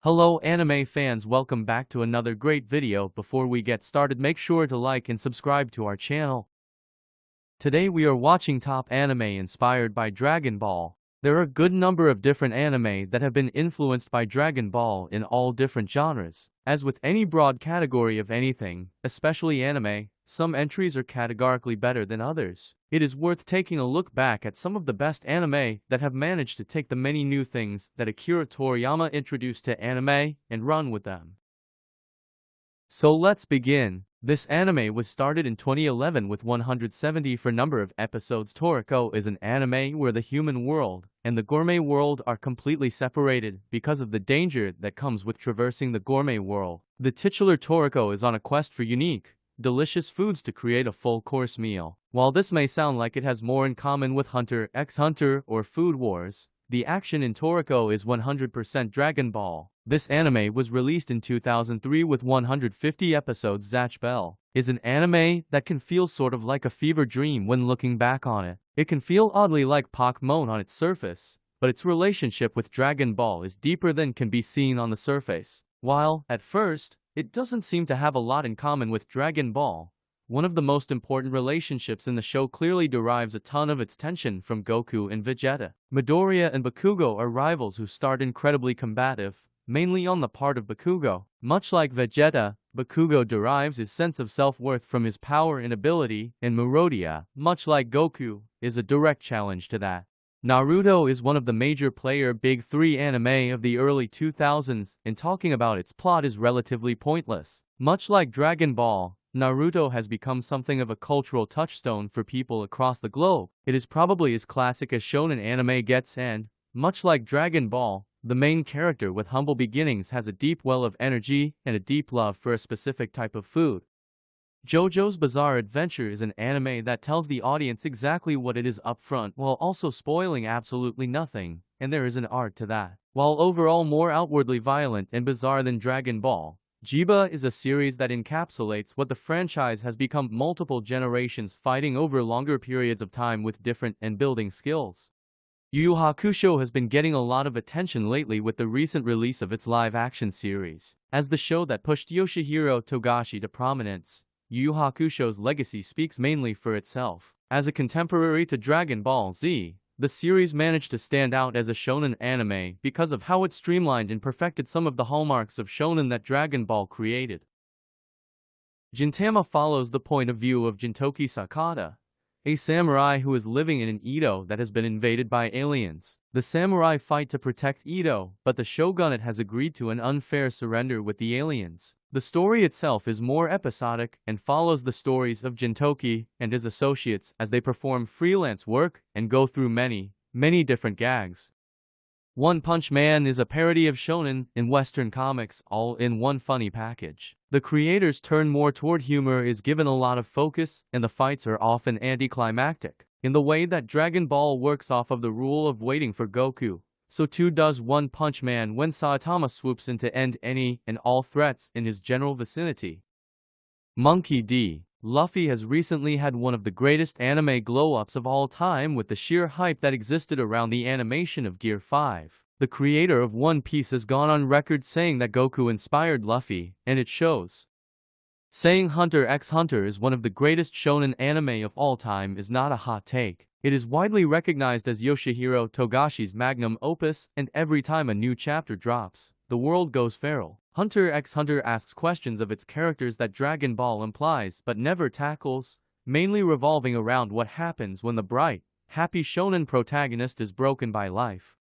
Hello anime fans, welcome back to another great video. Before we get started, make sure to like and subscribe to our channel. Today we are watching top anime inspired by Dragon Ball. There are a good number of different anime that have been influenced by Dragon Ball in all different genres. As with any broad category of anything, especially anime, some entries are categorically better than others. It is worth taking a look back at some of the best anime that have managed to take the many new things that Akira Toriyama introduced to anime and run with them. So let's begin. This anime was started in 2011 with 170 for number of episodes. Toriko is an anime where the human world and the gourmet world are completely separated because of the danger that comes with traversing the gourmet world. The titular Toriko is on a quest for unique, delicious foods to create a full-course meal. While this may sound like it has more in common with Hunter x Hunter or Food Wars, the action in Toriko is 100% Dragon Ball. This anime was released in 2003 with 150 episodes. Zatch Bell is an anime that can feel sort of like a fever dream when looking back on it. It can feel oddly like Pokemon on its surface, but its relationship with Dragon Ball is deeper than can be seen on the surface. While, at first, it doesn't seem to have a lot in common with Dragon Ball, one of the most important relationships in the show clearly derives a ton of its tension from Goku and Vegeta. Midoriya and Bakugo are rivals who start incredibly combative, mainly on the part of Bakugo. Much like Vegeta, Bakugo derives his sense of self-worth from his power and ability, and Midoriya, much like Goku, is a direct challenge to that. Naruto is one of the major player big three anime of the early 2000s, and talking about its plot is relatively pointless. Much like Dragon Ball, Naruto has become something of a cultural touchstone for people across the globe. It is probably as classic as shonen anime gets and, much like Dragon Ball, the main character with humble beginnings has a deep well of energy and a deep love for a specific type of food. JoJo's Bizarre Adventure is an anime that tells the audience exactly what it is up front while also spoiling absolutely nothing, and there is an art to that. While overall more outwardly violent and bizarre than Dragon Ball, Jiba is a series that encapsulates what the franchise has become: multiple generations fighting over longer periods of time with different and building skills. Yu Yu Hakusho has been getting a lot of attention lately with the recent release of its live-action series. As the show that pushed Yoshihiro Togashi to prominence, Yu Yu Hakusho's legacy speaks mainly for itself. As a contemporary to Dragon Ball Z, the series managed to stand out as a shonen anime because of how it streamlined and perfected some of the hallmarks of shonen that Dragon Ball created. Gintama follows the point of view of Jintoki Sakata, a samurai who is living in an Edo that has been invaded by aliens. The samurai fight to protect Edo, but the shogunate has agreed to an unfair surrender with the aliens. The story itself is more episodic and follows the stories of Jintoki and his associates as they perform freelance work and go through many different gags. One Punch Man is a parody of shonen in Western comics, all in one funny package. The creators turn more toward humor, is given a lot of focus, and the fights are often anticlimactic. In the way that Dragon Ball works off of the rule of waiting for Goku, so too does One Punch Man when Saitama swoops in to end any and all threats in his general vicinity. Monkey D. Luffy has recently had one of the greatest anime glow-ups of all time with the sheer hype that existed around the animation of Gear 5. The creator of One Piece has gone on record saying that Goku inspired Luffy, and it shows. Saying Hunter x Hunter is one of the greatest shonen anime of all time is not a hot take. It is widely recognized as Yoshihiro Togashi's magnum opus, and every time a new chapter drops, the world goes feral. Hunter x Hunter asks questions of its characters that Dragon Ball implies but never tackles, mainly revolving around what happens when the bright, happy shonen protagonist is broken by life.